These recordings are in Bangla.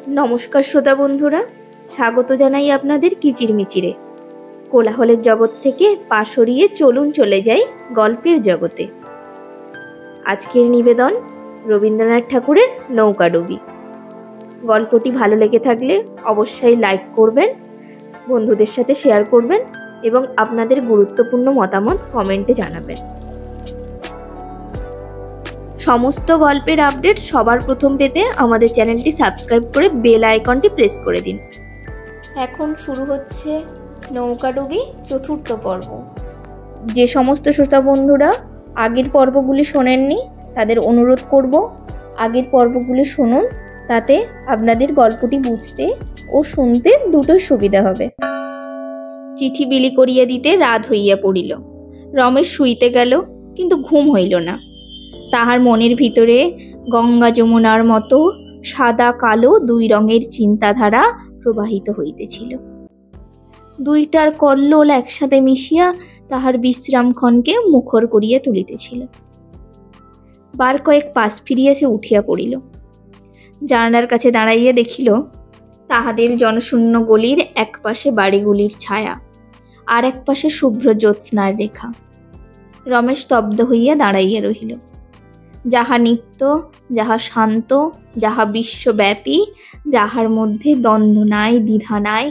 নমস্কার শ্রোতা বন্ধুরা, স্বাগত জানাই আপনাদের কিচিরমিচিরে। কোলাহলের জগৎ থেকে পা সরিয়ে চলুন চলে যাই গল্পের জগতে। আজকের নিবেদন রবীন্দ্রনাথ ঠাকুরের নৌকাডুবি। গল্পটি ভালো লেগে থাকলে অবশ্যই লাইক করবেন, বন্ধুদের সাথে শেয়ার করবেন এবং আপনাদের গুরুত্বপূর্ণ মতামত কমেন্টে জানাবেন। সমস্ত গল্পের আপডেট সবার প্রথম পেতে আমাদের চ্যানেলটি সাবস্ক্রাইব করে বেল আইকনটি প্রেস করে দিন। এখন শুরু হচ্ছে নৌকাডুবি চতুর্থ পর্ব। যে সমস্ত শ্রোতা বন্ধুরা আগের পর্বগুলি শোনেননি তাদের অনুরোধ করব আগের পর্বগুলি শুনুন, তাতে আপনাদের গল্পটি বুঝতে ও শুনতে দুটোই সুবিধা হবে। চিঠি বিলি করিয়া দিতে রাত হইয়া পড়িল। রমেশ শুইতে গেল, কিন্তু ঘুম হইল না। তাহার মনের ভিতরে গঙ্গা যমুনার মতো সাদা কালো দুই রঙের চিন্তাধারা প্রবাহিত হইতেছিল। দুইটার কল্লোল একসাথে মিশিয়া তাহার বিশ্রামক্ষণকে মুখর করিয়া তুলিতেছিল। বার কয়েক পাশ ফিরিয়া সে উঠিয়া পড়িল। জানালার কাছে দাঁড়াইয়া দেখিল তাহাদের জনশূন্য গলির এক পাশে বাড়িগুলির ছায়া, আর এক পাশে শুভ্র জ্যোৎস্নার রেখা। রমেশ স্তব্ধ হইয়া দাঁড়াইয়া রহিল। যাহা নিত্য, যাহা শান্ত, যাহা বিশ্বব্যাপী, যাহার মধ্যে দ্বন্দ্ব নাই, দ্বিধা নাই,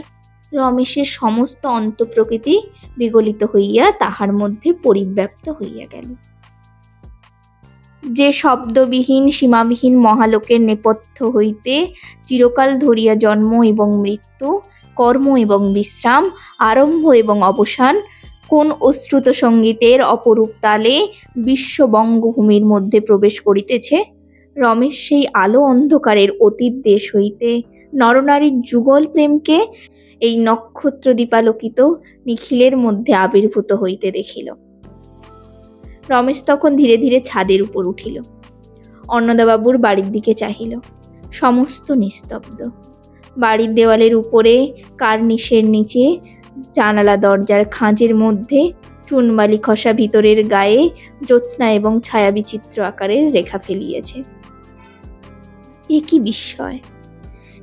রমেশের সমস্ত অন্তঃপ্রকৃতি বিগলিত হইয়া তাহার মধ্যে পরিব্যাপ্ত হইয়া গেল। যে শব্দবিহীন সীমাবিহীন মহালোকের নেপথ্য হইতে চিরকাল ধরিয়া জন্ম এবং মৃত্যু, কর্ম এবং বিশ্রাম, আরম্ভ এবং অবসান, কোন অশ্রুত সঙ্গীতের অপরূপ তালে বিশ্ব বঙ্গভূমির মধ্যে প্রবেশ করিতেছে, রমেশ সেই আলো অন্ধকারের অতীত দেশ হইতে নরনারীর যুগল প্রেমকে এই নক্ষত্র দীপালোকিত নিখিলের মধ্যে আবির্ভূত হইতে দেখিল। রমেশ তখন ধীরে ধীরে ছাদের উপর উঠিল। অন্নদাবাবুর বাড়ির দিকে চাহিল। সমস্ত নিস্তব্ধ। বাড়ির দেওয়ালের উপরে কার্নিশের নিচে জানালা দরজার খাঁজের মধ্যে চুনবালি খসা ভিতরের গায়ে জ্যোৎস্না এবং ছায়া বিচিত্র আকারের রেখা ফেলিয়েছে। এ কি বিস্ময়!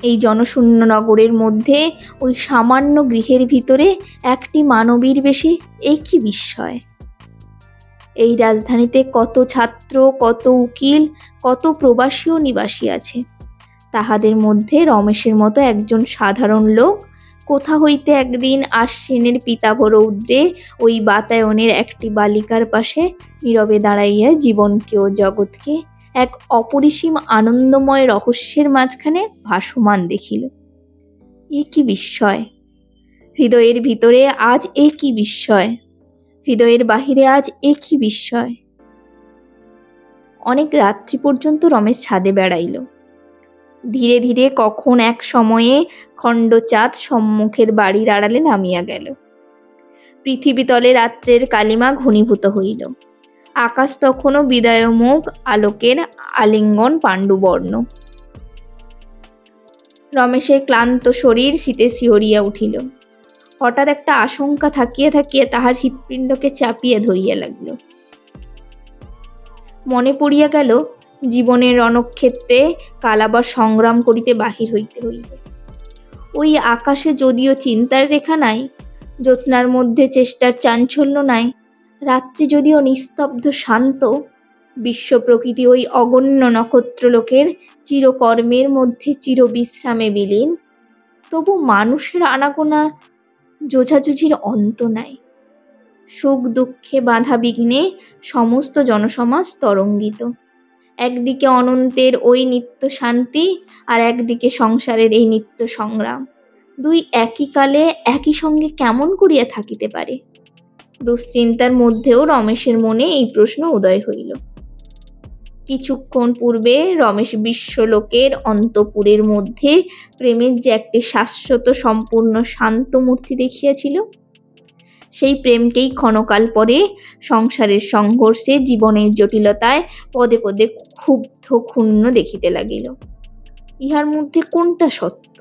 এই জনশূন্য নগরের মধ্যে ওই সামান্য গৃহের ভিতরে একটি মানবীর বেশি, এ কি বিস্ময়! এই রাজধানীতে কত ছাত্র, কত উকিল, কত প্রবাসী নিবাসী আছে। তাহাদের মধ্যে রমেশের মতো একজন সাধারণ লোক কোথা হইতে একদিন আশ্বিনের পিতাভ রৌদ্রে ওই বাতায়নের একটি বালিকার পাশে নীরবে দাঁড়াইয়া জীবনকে ও জগৎকে এক অপরিসীম আনন্দময় রহস্যের মাঝখানে ভাসমান দেখিল। এ কি বিস্ময়! হৃদয়ের ভিতরে আজ এ কি বিস্ময়! হৃদয়ের বাহিরে আজ এ কি বিস্ময়! অনেক রাত্রি পর্যন্ত রমেশ ছাদে বেড়াইল। ধীরে ধীরে কখন এক সময়ে খণ্ডচাঁদ সম্মুখের বাড়ির আড়ালে নামিয়া গেল। পৃথিবীতলে রাত্রের কালিমা ঘনীভূত হইল। আকাশ তখনও বিদায়মুখ আলোকের আলিঙ্গন পাণ্ডুবর্ণ। রমেশের ক্লান্ত শরীর শীতে শিহরিয়া উঠিল। হঠাৎ একটা আশঙ্কা থাকিয়া থাকিয়া তাহার হৃৎপিণ্ডকে চাপিয়া ধরিয়া লাগিল। মনে পড়িয়া গেল জীবনের রণক্ষেত্রে কাল আবার সংগ্রাম করিতে বাহির হইতে হইবে। ওই আকাশে যদিও চিন্তার রেখা নাই, জ্যোৎস্নার মধ্যে চেষ্টার চাঞ্চল্য নাই, রাত্রি যদিও নিস্তব্ধ শান্ত, বিশ্ব প্রকৃতি ওই অগণ্য নক্ষত্রলোকের চিরকর্মের মধ্যে চিরবিশ্রামে বিলীন, তবু মানুষের আনাগোনা যোঝাযুঝির অন্ত নাই। সুখ দুঃখে বাধা বিঘ্নে সমস্ত জনসমাজ তরঙ্গিত। একদিকে অনন্তের ওই নিত্য শান্তি, আর একদিকে সংসারের এই নিত্য সংগ্রাম। দুই একই কালে একই সঙ্গে কেমন করিয়া থাকিতে পারে? দুশ্চিন্তার মধ্যেও রমেশের মনে এই প্রশ্ন উদয় হইল। কিছুক্ষণ পূর্বে রমেশ বিশ্বলোকের অন্তঃপুরের মধ্যে প্রেমের যে একটি শাশ্বত সম্পূর্ণ শান্ত মূর্তি দেখিয়াছিল, সেই প্রেমকেই ক্ষণকাল পরে সংসারের সংঘর্ষে, জীবনের জটিলতায় পদে পদে ক্ষুব্ধ ক্ষুণ্ণ দেখিতে লাগিল। ইহার মধ্যে কোনটা সত্য,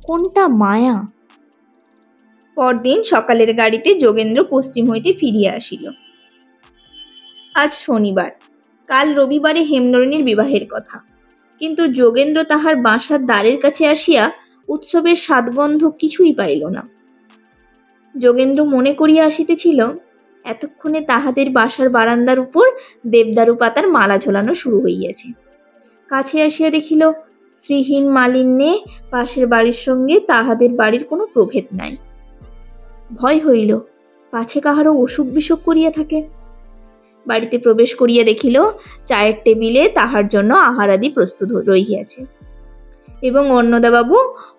কোনটা মায়া? পরদিন সকালের গাড়িতে যোগেন্দ্র পশ্চিম হইতে ফিরিয়া আসিল। আজ শনিবার, কাল রবিবারে হেমনলিনীর বিবাহের কথা। কিন্তু যোগেন্দ্র তাহার বাসার দ্বারের কাছে আসিয়া উৎসবের স্বাদগন্ধ কিছুই পাইল না। যোগেন্দ্র মনে করিয়া আসিতেছিল, এতক্ষণে তাহাদের বাসার বারান্দার উপর দেবদারু পাতার মালা ঝোলানো শুরু হইয়াছে। কাছে আসিয়া দেখিল, শ্রীহীন মালিন্যে পাশের বাড়ির সঙ্গে তাহাদের বাড়ির কোনো প্রভেদ নাই। ভয় হইল, পাছে কাহারও অসুখ বিসুখ করিয়া থাকে। বাড়িতে প্রবেশ করিয়া দেখিল, চায়ের টেবিলে তাহার জন্য আহারাদি প্রস্তুত রহিয়াছে এবং অন্নদাবাবু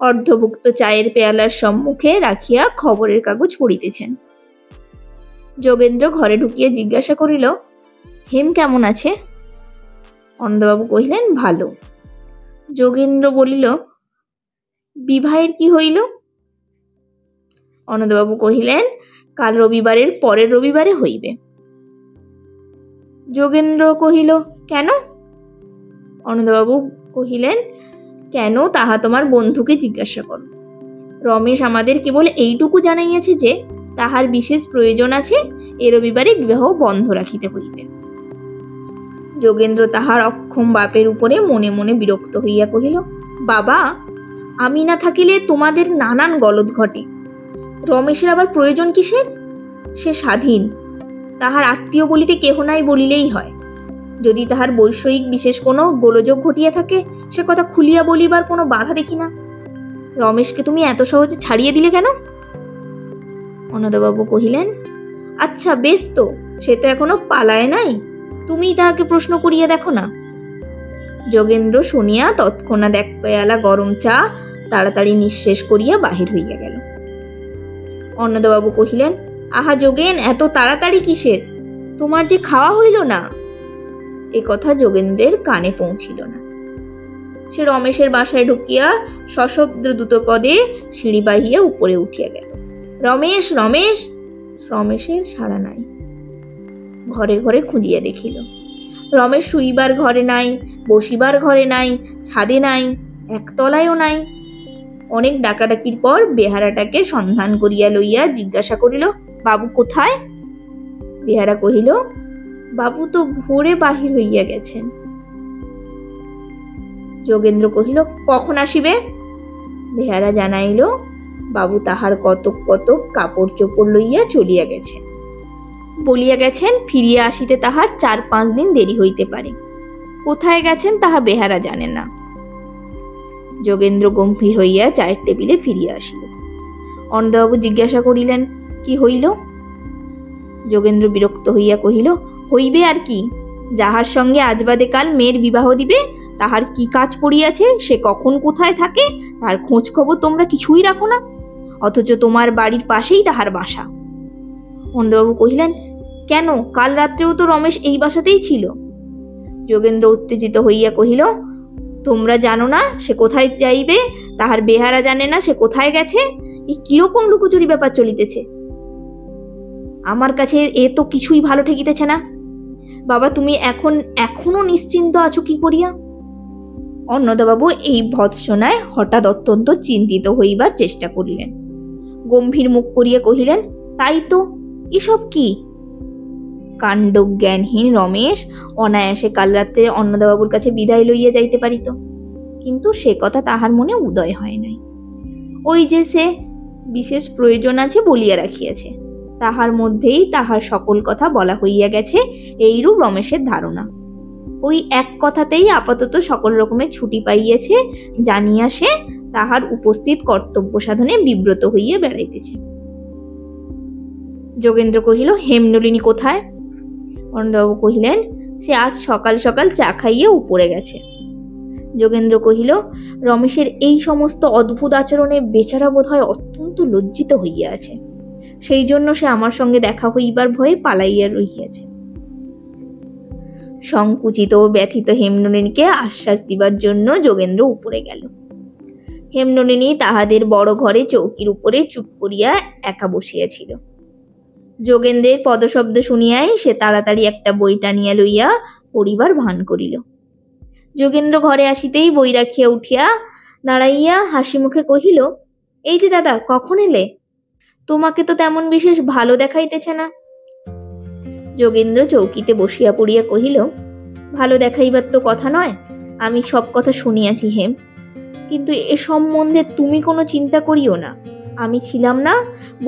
অর্ধভুক্ত চায়ের পেয়ালার সম্মুখে রাখিয়া খবরের কাগজ পড়িতেছেন। যোগেন্দ্র ঘরে ঢুকিয়া জিজ্ঞাসা করিল, হেম কেমন আছে? অন্নদাবাবু কহিলেন, ভালো। যোগেন্দ্র বলিল, বিবাহের কি হইল? অন্নদাবাবু কহিলেন, কাল রবিবারের পরের রবিবারে হইবে। যোগেন্দ্র কহিল, কেন? অন্নদাবাবু কহিলেন, কেন তাহা তোমার বন্ধুকে জিজ্ঞাসা করো। রমেশ আমাদের কেবল এইটুকু জানাইয়াছে যে তাহার বিশেষ প্রয়োজন আছে, এ রবিবারে বিবাহ বন্ধ রাখিতে হইবে। যোগেন্দ্র তাহার অক্ষম বাপের উপরে মনে মনে বিরক্ত হইয়া কহিল, বাবা, আমি না থাকিলে তোমাদের নানান গলদ ঘটে। রমেশের আবার প্রয়োজন কিসের? সে স্বাধীন, তাহার আত্মীয় বলিতে কেহ নাই বলিলেই হয়। যদি তাহার বৈষয়িক বিশেষ কোনো গোলযোগ ঘটিয়া থাকে, সে কথা খুলিয়া বলিবার কোনো বাধা দেখি না। রমেশকে তুমি এত সহজে ছাড়িয়ে দিলে কেন? অন্নদাবাবু কহিলেন, আচ্ছা বেশ, তো সে তো এখনো পালায় নাই, তুমিই তাহাকে প্রশ্ন করিয়া দেখো না। যোগেন্দ্র শুনিয়া তৎক্ষণাৎ এক পেয়ালা গরম চা তাড়াতাড়ি নিঃশেষ করিয়া বাহির হইয়া গেল। অন্নদাবাবু কহিলেন, আহা যোগেন, এত তাড়াতাড়ি কিসের? তোমার যে খাওয়া হইল না। এ কথা যোগেন্দ্রের কানে পৌঁছিল না। সে রমেশের বাসায় ঢুকিয়া সশব্দ দ্রুতপদে সিঁড়ি বাহিয়া উপরে উঠিয়া গেল। রমেশ, রমেশ! রমেশের সাড়া নাই। ঘরে ঘরে খুঁজিয়া দেখিল, রমেশ শুইবার ঘরে নাই, বসিবার ঘরে নাই, ছাদে নাই, একতলায়ও নাই। অনেক ডাকাডাকির পর বেহারাটাকে সন্ধান করিয়া লইয়া জিজ্ঞাসা করিল, বাবু কোথায়? বেহারা কহিল, বাবু তো ভোরে বাহির হইয়া গেছেন। যোগেন্দ্র কহিল, কখন আসিবে? বেহারা জানাইল, বাবু তাহার কতক কতক কাপড় চোপড় লইয়া চলিয়া গেছেন। বলিয়া গেছেন, ফিরিয়া আসিতে তাহার 4-5 দিন দেরি হইতে পারে। কোথায় গেছেন তাহা বেহারা জানে না। যোগেন্দ্র গম্ভীর হইয়া চায়ের টেবিলে ফিরিয়া আসিল। অন্নদাবাবু জিজ্ঞাসা করিলেন, কি হইল? যোগেন্দ্র বিরক্ত হইয়া কহিল, হইবে আর কি? যাহার সঙ্গে আজ বাদে কাল মেয়ের বিবাহ দিবে, তাহার কি কাজ পড়িয়াছে, সে কখন কোথায় থাকে, তার খোঁজ খবর তোমরা কিছুই রাখো না, অথচ তোমার বাড়ির পাশেই তাহার বাসা। অন্নদাবাবু কহিলেন, কেন, কাল রাত্রেও তো রমেশ এই বাসাতেই ছিল। যোগেন্দ্র উত্তেজিত হইয়া কহিল, তোমরা জানো না সে কোথায় যাইবে, তাহার বেহারা জানে না সে কোথায় গেছে। এই কিরকম লুকোচুরি ব্যাপার চলিতেছে? আমার কাছে এ তো কিছুই ভালো ঠেকিতেছে না। বাবা, তুমি এখনো নিশ্চিন্ত আছো কি করিয়া? অন্নদাবাবু এই ভৎসনায় হঠাৎ অত্যন্ত চিন্তিত হইবার চেষ্টা করিলেন। গম্ভীর মুখ করিয়া কহিলেন, তাই তো, এসব কি? কাণ্ডজ্ঞানহীন রমেশ অনায়াসে কাল রাত্রে অন্নদাবাবুর কাছে বিদায় লইয়া যাইতে পারিত, কিন্তু সে কথা তাহার মনে উদয় হয় নাই। ওই যে সে বিশেষ প্রয়োজন আছে বলিয়া রাখিয়াছে, তাহার মধ্যেই তাহার সকল কথা বলা হইয়া গেছে, এইরূপ রমেশের ধারণা। ওই এক কথাতেই আপাতত সকল রকমের ছুটি পাইয়াছে, জানিয়া সে তাহার উপস্থিত কর্তব্য সাধনে বিব্রত হইয়া বেড়াইতেছে। যোগেন্দ্র কহিল, হেমনলিনী কোথায়? অন্নদাবাবু কহিলেন, সে আজ সকাল সকাল চা খাইয়ে উপরে গেছে। যোগেন্দ্র কহিল, রমেশের এই সমস্ত অদ্ভুত আচরণে বেচারা বোধ হয় অত্যন্ত লজ্জিত হইয়া আছে, সেই জন্য সে আমার সঙ্গে দেখা হইবার ভয়ে পালাইয়া রহিয়াছে। সংকুচিত ও ব্যথিত হেমনলিনীকে আশ্বাস দিবার জন্য যোগেন্দ্র উপরে গেল। হেমনলিনী তাহাদের বড় ঘরে চৌকির উপরে চুপ করিয়া একা বসিয়াছিল। যোগেন্দ্রের পদশব্দ শুনিয়াই সে তাড়াতাড়ি একটা বই টানিয়া লইয়া পড়িবার ভান করিল। যোগেন্দ্র ঘরে আসিতেই বই রাখিয়া উঠিয়া দাঁড়াইয়া হাসি মুখে কহিল, এই যে দাদা, কখন এলে? তোমাকে তো তেমন বিশেষ ভালো দেখাইতেছে না। যোগেন্দ্র চৌকিতে বসিয়া পড়িয়া কহিল, ভালো দেখাইবার তো কথা নয়, আমি সব কথা শুনিয়াছি হেম, কিন্তু এ সম্বন্ধে তুমি কোনো চিন্তা করিও না। আমি ছিলাম না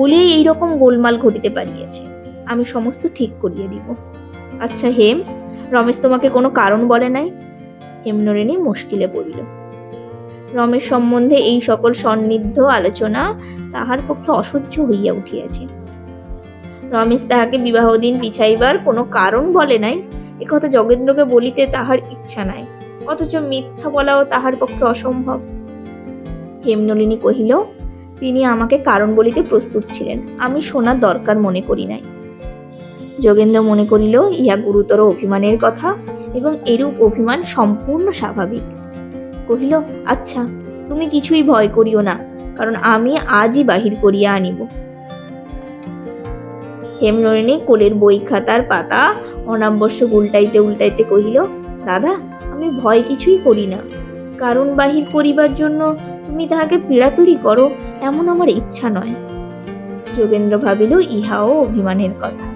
বলেই এইরকম গোলমাল ঘটিতে পারিয়াছে। আমি সমস্ত ঠিক করিয়ে দিব। আচ্ছা হেম, রমেশ তোমাকে কোনো কারণ বলে নাই? হেমনলিনী মুশকিলে পড়িল। রমেশ সম্বন্ধে এই সকল সন্নিগ্ধ আলোচনা তাহার পক্ষে অসহ্য হইয়া উঠিয়াছে। রমেশ তাহাকে বিবাহ দিন পিছাইবার কোনো কারণ বলে নাই, একথা যোগেন্দ্রকে বলিতে তাহার ইচ্ছা নাই, অথচ মিথ্যা বলাও তাহার পক্ষে অসম্ভব। হেমনলিনী কহিল, তিনি আমাকে কারণ বলিতে প্রস্তুত ছিলেন, আমি শোনার দরকার মনে করি নাই। যোগেন্দ্র মনে করিল ইহা গুরুতর অভিমানের কথা এবং এরূপ অভিমান সম্পূর্ণ স্বাভাবিক। কহিল, আচ্ছা, তুমি কিছুই ভয় করিও না, কারণ আমি আজই বাহির করিয়া আনিব। হেমনলিনী কোলের বই খাতার পাতা অনাবশ্যক উল্টাইতে উল্টাইতে কহিল, দাদা, আমি ভয় কিছুই করি না। কারণ বাহির করিবার জন্য তুমি তাহাকে পীড়াপিড়ি করো, এমন আমার ইচ্ছা নয়। যোগেন্দ্র ভাবিল ইহাও অভিমানের কথা।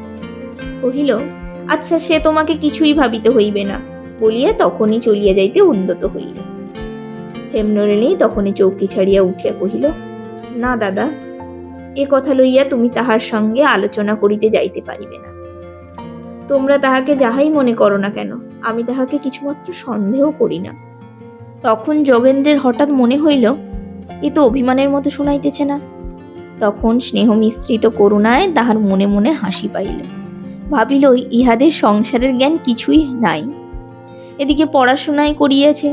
কহিল, আচ্ছা, সে তোমাকে কিছুই ভাবিতে হইবে না, বলিয়া তখনই চলিয়া যাইতে উদ্যত হইল। হেমনলিনী তখনই চৌকি ছাড়িয়া উঠিয়া কহিল, না দাদা, এ কথা লইয়া তুমি তাহার সঙ্গে আলোচনা করিতে যাইতে পারিবে না। তোমরা তাহাকে যাহাই মনে করো না কেন, আমি তাহাকে কিছুমাত্র সন্দেহ করি না। তখন যোগেন্দ্রের হঠাৎ মনে হইল, এ তো অভিমানের মতো শুনাইতেছে না। তখন স্নেহ মিশ্রিত করুণায় তাহার মনে মনে হাসি পাইল। ভাবিল ইহাদের সংসারের জ্ঞান কিছুই নাই, এদিকে পড়াশোনায় করিয়াছে,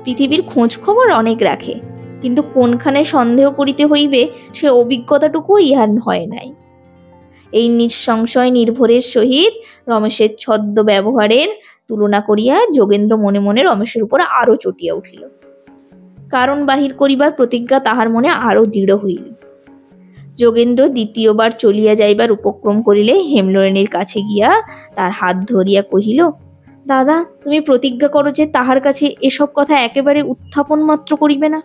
পৃথিবীর খোঁজ খবর অনেক রাখে, কিন্তু কোনখানে সন্দেহ করিতে হইবে সে অভিজ্ঞতাটুকু ইহার হয় নাই। এই নিঃসংশয় নির্ভরের সহিত রমেশের ছদ্ম ব্যবহারের তুলনা করিয়া যোগেন্দ্র মনে মনে রমেশের উপর আরো চটিয়া উঠিল। কারণ বাহির করিবার প্রতিজ্ঞা তাহার মনে আরো দৃঢ় হইল। যোগেন্দ্র দ্বিতীয়বার চলিয়া যাইবার উপক্রম করিলে হেমনলিনীর কাছে গিয়া তার হাত ধরিয়া কহিল, দাদা, তুমি প্রতিজ্ঞা করো যে তাহার কাছে এসব কথা একেবারে উত্থাপন মাত্র করিবে না।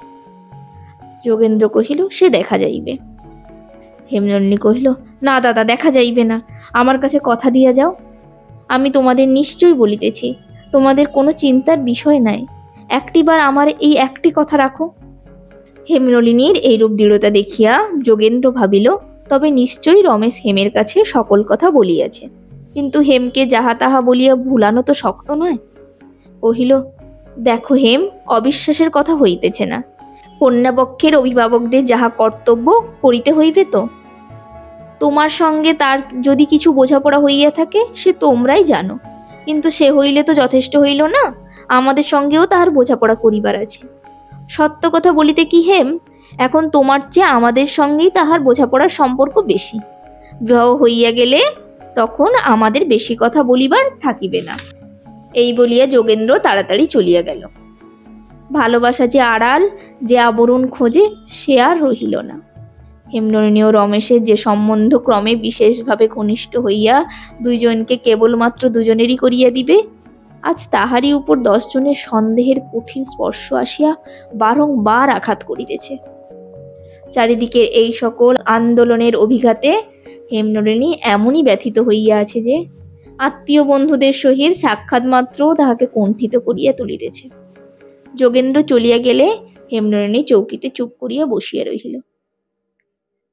যোগেন্দ্র কহিল, সে দেখা যাইবে। হেমনলিনী কহিল, না দাদা, দেখা যাইবে না, আমার কাছে কথা দিয়া যাও। আমি তোমাদের নিশ্চয় বলিতেছি, তোমাদের কোনো চিন্তার বিষয় নাই, একটিবার আমার এই একটি কথা রাখো। হেমনলিনীর এইরূপ দৃঢ়তা দেখিয়া যোগেন্দ্র ভাবিল, তবে নিশ্চয়ই রমেশ হেমের কাছে সকল কথা বলিয়াছে, কিন্তু হেমকে যাহা তাহা বলিয়া ভুলানো তো শক্ত নয়। কহিল, দেখো হেম, অবিশ্বাসের কথা হইতেছে না। কন্যাপক্ষের অভিভাবকদের যাহা কর্তব্য করিতে হইবে তো। তোমার সঙ্গে তার যদি কিছু বোঝাপড়া হইয়া থাকে সে তোমরাই জানো, কিন্তু সে হইলে তো যথেষ্ট হইল না, আমাদের সঙ্গেও তাহার বোঝাপড়া করিবার আছে। সত্য কথা বলিতে কি হেম, এখন তোমার চেয়ে আমাদের সঙ্গেই তাহার বোঝাপড়ার সম্পর্ক বেশি। বিবাহ হইয়া গেলে তখন আমাদের বেশি কথা বলিবার থাকিবে না। এই বলিয়া যোগেন্দ্র তাড়াতাড়ি চলিয়া গেল। ভালোবাসা যে আড়াল, যে আবরণ খোঁজে, সে আর রহিল না। হেমনলিনী ও রমেশের যে সম্বন্ধ ক্রমে বিশেষভাবে ঘনিষ্ঠ হইয়া দুইজনকে কেবলমাত্র দুজনেরই করিয়া দিবে, আজ তাহারই উপর 10 জনের সন্দেহের কঠিন স্পর্শ আসিয়া বারংবার আঘাত করিতেছে। চারিদিকের এই সকল আন্দোলনের অভিঘাতে হেমনলিনী এমনই ব্যথিত হইয়া আছে যে আত্মীয় বন্ধুদের সহিত সাক্ষাৎ মাত্র তাহাকে কুণ্ঠিত করিয়া তুলিতেছে। যোগেন্দ্র চলিয়া গেলে হেমনলিনী চৌকিতে চুপ করিয়া বসিয়া রহিল।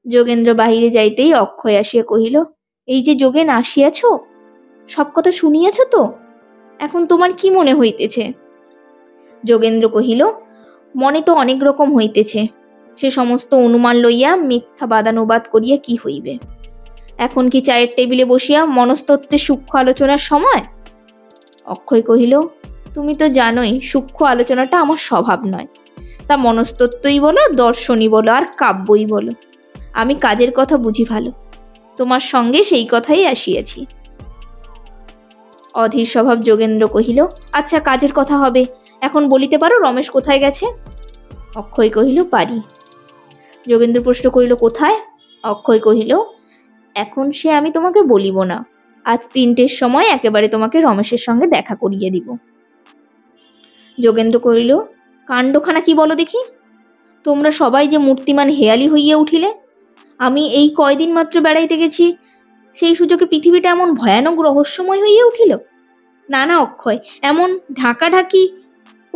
যোগেন্দ্র বাহিরে যাইতেই অক্ষয় আসিয়া কহিল, এই যে যোগেন, আসিয়াছ? সব কথা শুনিয়াছ তো? এখন তোমার কি মনে হইতেছে? যোগেন্দ্র কহিল, মনে তো অনেক রকম হইতেছে, সে সমস্ত অনুমান লইয়া মিথ্যা বাদানুবাদ করিয়া কি হইবে। এখন কি চায়ের টেবিলে বসিয়া মনস্তত্ত্বের সূক্ষ্ম আলোচনার সময়? অক্ষয় কহিল, তুমি তো জানোই সূক্ষ্ম আলোচনাটা আমার স্বভাব নয়, তা মনস্তত্ত্বই বলো, দর্শনই বলো, আর কাব্যই বলো, আমি কাজের কথা বুঝি ভালো। তোমার সঙ্গে সেই কথাই আসিয়াছি। অধীর স্বভাব যোগেন্দ্র কহিল, আচ্ছা, কাজের কথা হবে, এখন বলিতে পারো রমেশ কোথায় গেছে? অক্ষয় কহিল, পারি। যোগেন্দ্র প্রশ্ন করিল, কোথায়? অক্ষয় কহিল, এখন সে আমি তোমাকে বলিব না, আজ 3টের সময় একেবারে তোমাকে রমেশের সঙ্গে দেখা করিয়ে দিব। যোগেন্দ্র কহিল, কাণ্ডখানা কি বলো দেখি? তোমরা সবাই যে মূর্তিমান হেয়ালি হইয়া উঠিলে। আমি এই কয়দিন মাত্র বেড়াইতে গেছি, সেই সুযোগে পৃথিবীটা এমন ভয়ানক রহস্যময় হইয়া উঠিল। না না অক্ষয়, এমন ঢাকাঢাকি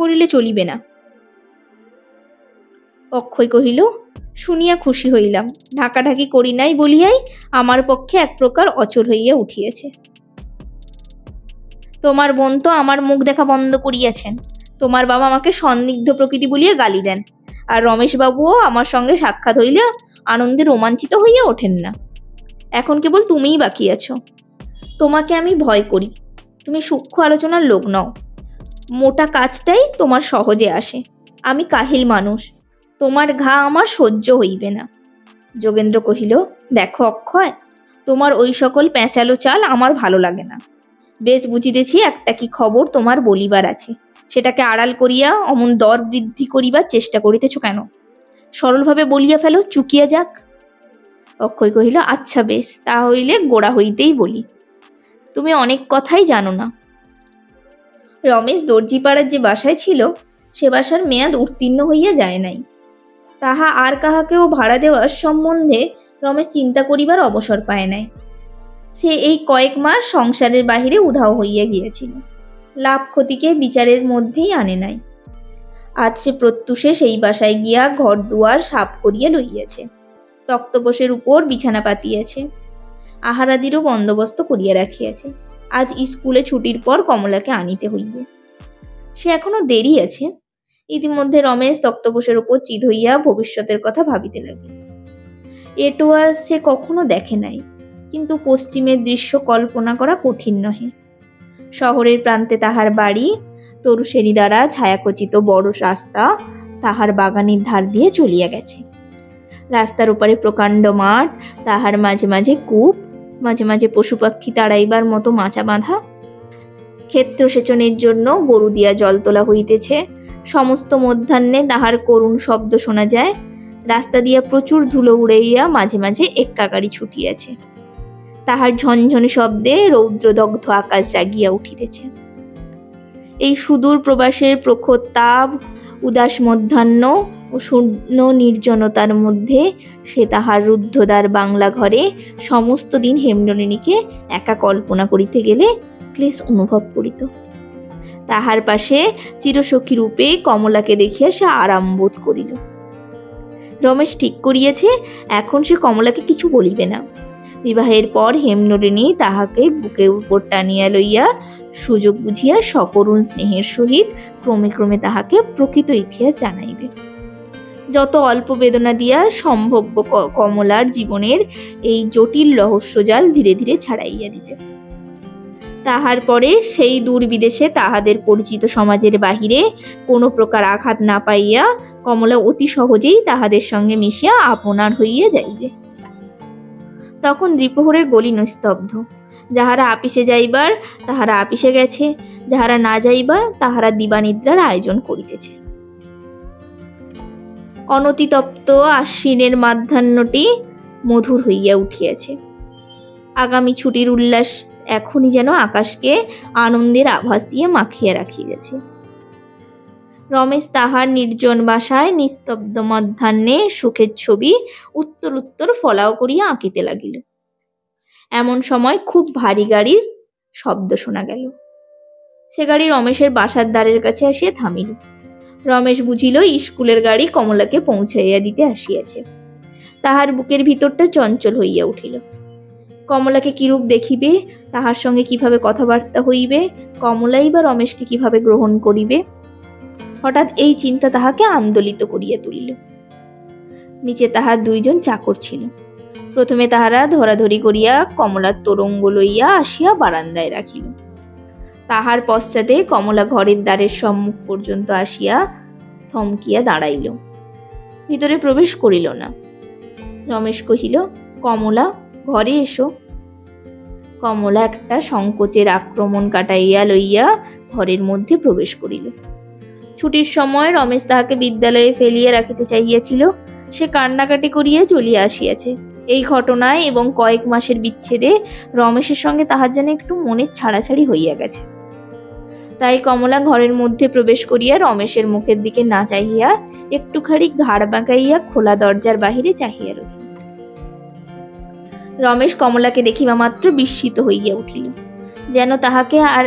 করিলে চলিবে না। অক্ষয় কহিল, শুনিয়া খুশি হইলাম। ঢাকাঢাকি করি নাই বলিয়াই আমার পক্ষে এক প্রকার অচল হইয়া উঠিয়াছে। তোমার বোন তো আমার মুখ দেখা বন্ধ করিয়াছেন। তোমার বাবা আমাকে সন্দিগ্ধ প্রকৃতি বলিয়া গালি দেন, আর রমেশবাবুও আমার সঙ্গে সাক্ষাৎ হইলে আনন্দে রোমাঞ্চিত হইয়া ওঠেন না। এখন কেবল তুমিই বাকি আছো। তোমাকে আমি ভয় করি। তুমি সূক্ষ্ম আলোচনার লোক নও। মোটা কাজটাই তোমার সহজে আসে। আমি কাহিল মানুষ, তোমার ঘা আমার সহ্য হইবে না। যোগেন্দ্র কহিল, দেখো অক্ষয়, তোমার ওই সকল প্যাঁচালো চাল আমার ভালো লাগে না। বেশ বুঝিতেছি একটা কি খবর তোমার বলিবার আছে, সেটাকে আড়াল করিয়া অমন দর বৃদ্ধি করিবার চেষ্টা করিতেছ কেন? সরলভাবে বলিয়া ফেলো, চুকিয়া যাক। অক্ষয় কহিল, আচ্ছা বেশ, তা হইলে গোড়া হইতেই বলি। তুমি অনেক কথাই জানো না। রমেশ দর্জিপাড়ার যে বাসায় ছিল, সে বাসার মেয়াদ উত্তীর্ণ হইয়া যায় নাই। তাহা আর কাহাকেও ভাড়া দেওয়ার সম্বন্ধে রমেশ চিন্তা করিবার অবসর পায় নাই। সে এই কয়েক মাস সংসারের বাহিরে উধাও হইয়া গিয়াছিল, লাভ ক্ষতিকে বিচারের মধ্যেই আনে নাই। আজ সে প্রত্যুষে সেই বাসায় গিয়া ঘর দুয়ার সাফ করিয়া লইয়াছে, তক্তপোষের উপর বিছানা পাতিয়াছে, আহারাদিরও বন্দোবস্ত করিয়া রাখিয়াছে। আজ স্কুলে ছুটির পর কমলাকে আনিতে হইবে। সে এখনো দেরি আছে। ইতিমধ্যে রমেশ তক্তপোষের উপর চিত হইয়া ভবিষ্যতের কথা ভাবিতে লাগে। এটোয়া সে কখনো দেখে নাই, কিন্তু পশ্চিমের দৃশ্য কল্পনা করা কঠিন নহে। শহরের প্রান্তে তাহার বাড়ি, তরুশেরি দ্বারা ছায়াখচিত বড় রাস্তা তাহার বাগানের ধার দিয়ে চলিয়া গেছে। রাস্তার উপরে প্রকাণ্ড মাঠ, তাহার মাঝে মাঝে কূপ, মাঝে মাঝে পশু পাখি তাড়াইবার মতো মাচা বাঁধা। ক্ষেত্র সেচনের জন্য গরু দিয়া জল তোলা হইতেছে। সমস্ত মধ্যাহ্নে তাহার করুণ শব্দ শোনা যায়। রাস্তা দিয়া প্রচুর ধুলো উড়াইয়া মাঝে মাঝে এক্কা গাড়ি ছুটিয়াছে। তাহার ঝনঝনে শব্দে রৌদ্রদগ্ধ আকাশ জাগিয়া উঠিতেছে। এই সুদূর প্রবাসের প্রখর তাপ, উদাস মধ্যাহ্ন ও শূন্য নির্জনতার মধ্যে সে তাহার রুদ্ধদ্বার বাংলা ঘরে সমস্ত দিন হেমনলিনীকে একা কল্পনা করিতে গেলে ক্লেশ অনুভব করিত। তাহার পাশে চিরসখী রূপে কমলাকে দেখিয়া সে আরাম বোধ করিল। রমেশ ঠিক করিয়াছে, এখন সে কমলাকে কিছু বলিবে না। বিবাহের পর হেমনলিনী তাহাকে বুকের উপর টানিয়া লইয়া সুযোগ বুঝিয়া সকরুণ স্নেহের সহিত ক্রমে ক্রমে তাহাকে প্রকৃত ইতিহাস জানাইবে। যত অল্প বেদনা দিয়া সম্ভব্য কমলার জীবনের এই জটিল রহস্যজাল ধীরে ধীরে ছাড়াইয়া দিবে। তাহার পরে সেই দূর বিদেশে তাহাদের পরিচিত সমাজের বাহিরে কোনো প্রকার আঘাত না পাইয়া কমলা অতি সহজেই তাহাদের সঙ্গে মিশিয়া আপনার হইয়া যাইবে। তখন দ্বিপ্রহরের গলি নিস্তব্ধ। যাহারা আপিসে যাইবার তাহারা আপিসে গেছে, যাহারা না যাইবার তাহারা দিবানিদ্রার আয়োজন করিতেছে। অনতিতপ্ত আশ্বিনের মাধ্যাহ্নটি মধুর হইয়া উঠিয়াছে। আগামী ছুটির উল্লাস এখনই যেন আকাশকে আনন্দের আভাস দিয়ে মাখিয়া রাখিয়াছে। রমেশ তাহার নির্জন বাসায় নিস্তব্ধ মধ্যাহ্নে সুখের ছবি উত্তর উত্তর ফলাও করিয়া আঁকিতে লাগিল। এমন সময় খুব ভারী গাড়ির শব্দ শোনা গেল। সে গাড়ি রমেশের বাসার দ্বারের কাছে আসিয়া থামিল। রমেশ বুঝিল স্কুলের গাড়ি কমলাকে পৌঁছাইয়া দিতে আসিয়াছে। তাহার বুকের ভিতরটা চঞ্চল হইয়া উঠিল। কমলাকে কিরূপ দেখিবে, তাহার সঙ্গে কিভাবে কথাবার্তা হইবে, কমলাই বা রমেশকে কিভাবে গ্রহণ করিবে, হঠাৎ এই চিন্তা তাহাকে আন্দোলিত করিয়া তুলিল। নিচে তাহার দুইজন চাকর ছিল। প্রথমে তাহারা ধরাধরি করিয়া কমলার তোরঙ্গ লইয়া আসিয়া বারান্দায় রাখিল। তাহার পশ্চাতে কমলা ঘরের দ্বারের সম্মুখ পর্যন্ত আসিয়া থমকিয়া দাঁড়াইল, ভিতরে প্রবেশ করিল না। রমেশ কহিল, কমলা, ঘরে এসো। কমলা একটা সংকোচের আক্রমণ কাটাইয়া লইয়া ঘরের মধ্যে প্রবেশ করিল। ছুটির সময় রমেশ তাহাকে বিদ্যালয়ে ফেলিয়া রাখিতে চাহিয়াছিল, সে কান্নাকাটি করিয়া চলিয়া আসিয়াছে। এই ঘটনায় এবং কয়েক মাসের বিচ্ছেদে রমেশের সঙ্গে তাহার যেন একটু মনের ছাড়াছাড়ি হইয়া গেছে। তাই কমলা ঘরের মধ্যে প্রবেশ করিয়া রমেশের মুখের দিকে না চাহিয়া একটুখানি ঘাড় বাঁকাইয়া খোলা দরজার বাহিরে চাহিয়া রহিল। রমেশ কমলাকে দেখিবা মাত্র বিস্মিত হইয়া উঠিল, যেন তাহাকে আর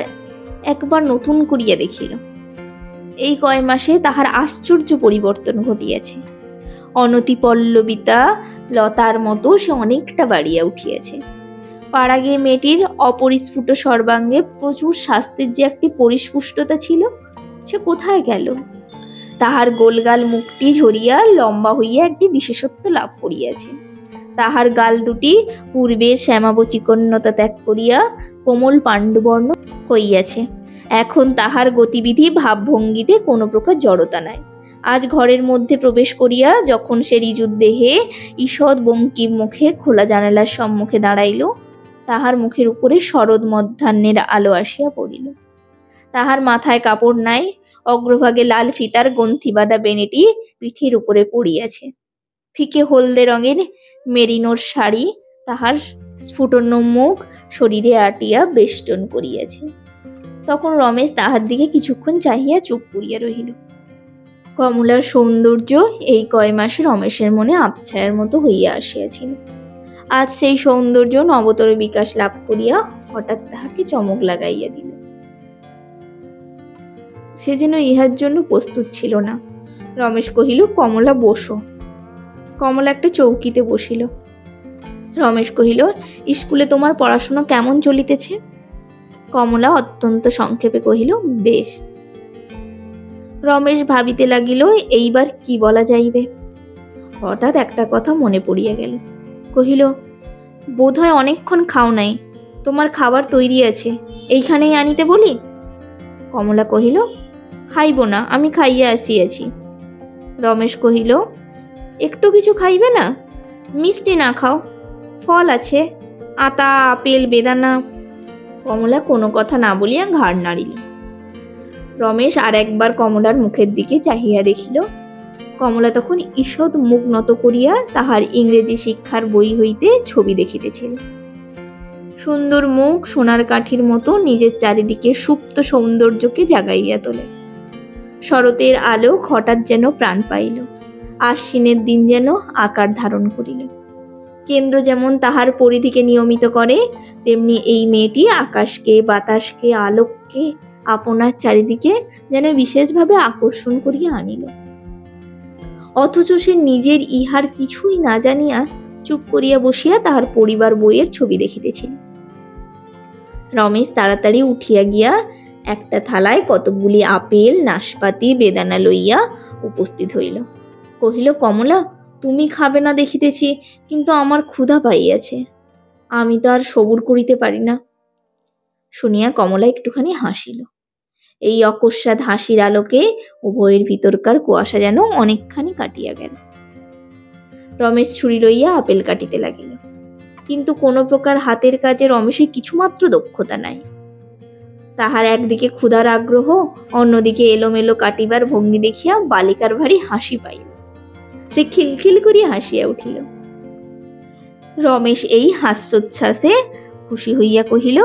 একবার নতুন করিয়া দেখিল। এই কয় মাসে তাহার আশ্চর্য পরিবর্তন ঘটিয়াছে। অনতিপল্লবিতা লতার মতো সে অনেকটা বাড়িয়া উঠিয়াছে। পাড়া গিয়ে মেয়েটির অপরিস্ফুট সর্বাঙ্গে প্রচুর স্বাস্থ্যের যে একটি পরিস্পুষ্টতা ছিল, সে কোথায় গেল? তাহার গোলগাল মুখটি ঝরিয়া লম্বা হইয়া একটি বিশেষত্ব লাভ করিয়াছে। তাহার গাল দুটি পূর্বের শ্যামাব চিকন্নতা ত্যাগ করিয়া কোমল পাণ্ডুবর্ণ হইয়াছে। এখন তাহার গতিবিধি ভাবভঙ্গিতে কোনো প্রকার জড়তা নাই। আজ ঘরের মধ্যে প্রবেশ করিয়া যখন সে ঋজুর দেহে ঈষৎ বঙ্কিম মুখে খোলা জানালার সম্মুখে দাঁড়াইল, তাহার মুখের উপরে শরৎ মধ্যাহ্নের আলো আসিয়া পড়িল। তাহার মাথায় কাপড় নাই, অগ্রভাগে লাল ফিতার গ্রন্থিবাঁধা বেনিটি পিঠের উপরে পড়িয়াছে। ফিকে হলদে রঙের মেরিনোর শাড়ি তাহার স্ফুটন্য মুখ শরীরে আটিয়া বেষ্টন করিয়াছে। তখন রমেশ তাহার দিকে কিছুক্ষণ চাহিয়া চুপ করিয়া রহিল। কমলার সৌন্দর্য এই কয় মাসে রমেশের মনে আবছায়ার মতো হইয়া আসিয়াছিল। আজ সেই সৌন্দর্য নবতর বিকাশ লাভ করিয়া হঠাৎ তাহাকে চমক লাগাইয়া দিল। সে যেন ইহার জন্য প্রস্তুত ছিল না। রমেশ কহিল, কমলা বসো। কমলা একটা চৌকিতে বসিল। রমেশ কহিল, স্কুলে তোমার পড়াশোনা কেমন চলিতেছে? কমলা অত্যন্ত সংক্ষেপে কহিল, বেশ। রমেশ ভাবিতে লাগিল, এইবার কি বলা যাইবে। হঠাৎ একটা কথা মনে পড়িয়া গেল। কহিল, বোধ হয় অনেকক্ষণ খাও নাই, তোমার খাবার তৈরি আছে, এইখানেই আনিতে বলি? কমলা কহিল, খাইব না, আমি খাইয়া আসিয়াছি। রমেশ কহিল, একটু কিছু খাইবে না? মিষ্টি না খাও, ফল আছে, আতা, আপেল, বেদানা। কমলা কোনো কথা না বলিয়া ঘাড় নাড়িল। রমেশ আর একবার কমলার মুখের দিকে চাহিয়া দেখিল। কমলা তখন ঈষৎ মুখ নত করিয়া তাহার ইংরেজি শিক্ষার বই হইতে ছবি দেখিতেছিল। সুন্দর মুখ সোনার কাঠির মতো নিজের চারিদিকে সুপ্ত সৌন্দর্যকে জাগাইয়া তোলে। শরতের আলো হঠাৎ যেন প্রাণ পাইল, আশ্বিনের দিন যেন আকার ধারণ করিল। কেন্দ্র যেমন তাহার পরিধিকে নিয়মিত করে, তেমনি এই মেয়েটি আকাশকে, বাতাসকে, আলোককে আপনার চারিদিকে যেন বিশেষভাবে আকর্ষণ করিয়া আনিল। অথচ সে নিজের ইহার কিছুই না জানিয়া চুপ করিয়া বসিয়া তাহার পরিবার বইয়ের ছবি দেখিতেছিল। রমেশ তাড়াতাড়ি উঠিয়া গিয়া একটা থালায় কতকগুলি আপেল, নাশপাতি, বেদানা লইয়া উপস্থিত হইল। কহিল, কমলা, তুমি খাবে না দেখিতেছি, কিন্তু আমার ক্ষুধা পাইয়াছে, আমি তো আর সবুর করিতে পারি না। শুনিয়া কমলা একটুখানি হাসিল। এই অকস্মাৎ হাসির আলোকে উভয়ের ভিতরকার কুয়াশা যেন অনেকখানি কাটিয়া গেল। রমেশ ছুরি লইয়া আপেল কাটিতে লাগিল, কিন্তু কোনো প্রকার হাতের কাজে রমেশের কিছুমাত্র দক্ষতা নাই। তাহার একদিকে ক্ষুধার আগ্রহ, অন্যদিকে এলোমেলো কাটিবার ভঙ্গি দেখিয়া বালিকার ভারী হাসি পাইল। সে খিলখিল করিয়া হাসিয়া উঠিল। রমেশ এই হাস্যোচ্ছ্বাসে খুশি হইয়া কহিল,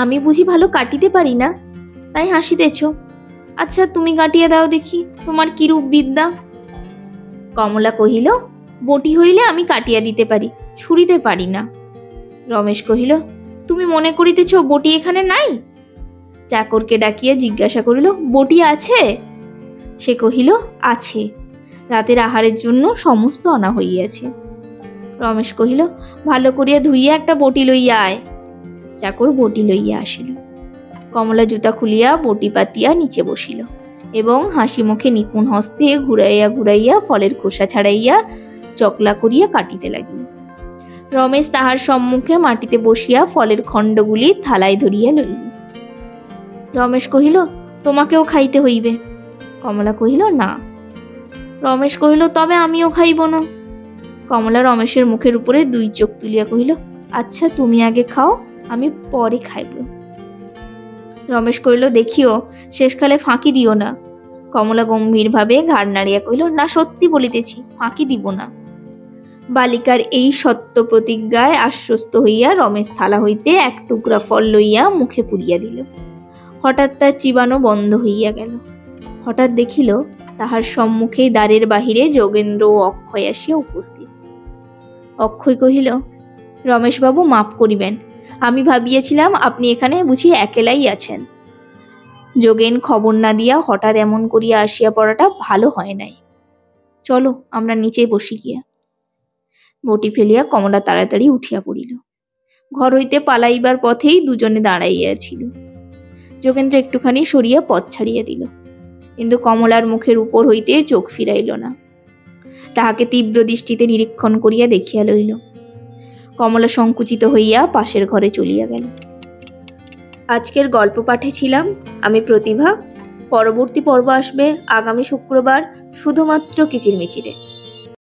আমি বুঝি ভালো কাটিতে পারি না, তাই হাসিতেছ? আচ্ছা, তুমি কাটিয়া দাও দেখি, তোমার কিরূপ বিদ্যা? কমলা কহিল, বটি হইলে আমি কাটিয়া দিতে পারি, ছুরিতে পারি না। রমেশ কহিল, তুমি মনে করিতেছ বটি এখানে নাই? চাকরকে ডাকিয়া জিজ্ঞাসা করিল, বটি আছে? সে কহিল, আছে, রাতের আহারের জন্য সমস্ত আনা হইয়াছে। রমেশ কহিল, ভালো করিয়া ধুইয়া একটা বটি লইয়া আয়। চাকর বটি লইয়া আসিল। কমলা জুতা খুলিয়া বটি পাতিয়া নিচে বসিল এবং হাসি মুখে নিপুণ হস্তে ঘুরাইয়া ঘুরাইয়া ফলের খোসা ছাড়াইয়া চকলা করিয়া কাটিতে লাগিল। রমেশ তাহার সম্মুখে মাটিতে বসিয়া ফলের খণ্ডগুলি থালায় ধরিয়া লইল। রমেশ কহিল, তোমাকেও খাইতে হইবে। কমলা কহিল, না। রমেশ কহিল, তবে আমিও খাইব না। কমলা রমেশের মুখের উপরে দুই চোখ তুলিয়া কহিল, আচ্ছা, তুমি আগে খাও, আমি পরে খাইব। রমেশ কহিল, দেখিও শেষকালে ফাঁকি দিও না। কমলা গম্ভীরভাবে ঘাড় নাড়িয়া কহিল, না, সত্যি বলিতেছি, ফাঁকি দিব না। বালিকার এই সত্য প্রতিজ্ঞায় আশ্বস্ত হইয়া রমেশ থালা হইতে এক টুকরা ফল লইয়া মুখে পুরিয়া দিল। হঠাৎ তার চিবানো বন্ধ হইয়া গেল। হঠাৎ দেখিল তাহার সম্মুখেই দ্বারের বাহিরে যোগেন্দ্র ও অক্ষয় আসিয়া উপস্থিত। অক্ষয় কহিল, রমেশবাবু, মাপ করিবেন, আমি ভাবিয়াছিলাম আপনি এখানে বুঝি একেলাই আছেন। যোগেন খবর না দিয়া হঠাৎ এমন করিয়া আসিয়া পড়াটা ভালো হয় নাই। চলো আমরা নিচে বসি গিয়া। বটি ফেলিয়া কমলা তাড়াতাড়ি উঠিয়া পড়িল। ঘর হইতে পালাইবার পথেই দুজনে দাঁড়াইয়াছিল। যোগেন্দ্র একটুখানি সরিয়া পথ ছাড়িয়া দিল, কিন্তু কমলার মুখের উপর হইতে চোখ ফিরাইল না। তাহাকে তীব্র দৃষ্টিতে নিরীক্ষণ করিয়া দেখিয়া লইল। কমলা সংকুচিত হইয়া পাশের ঘরে চলিয়া গেল। আজকের গল্প পাঠে ছিলাম আমি প্রতিভা। পরবর্তী পর্ব আসবে আগামী শুক্রবার, শুধুমাত্র কিচিরমিচিরে।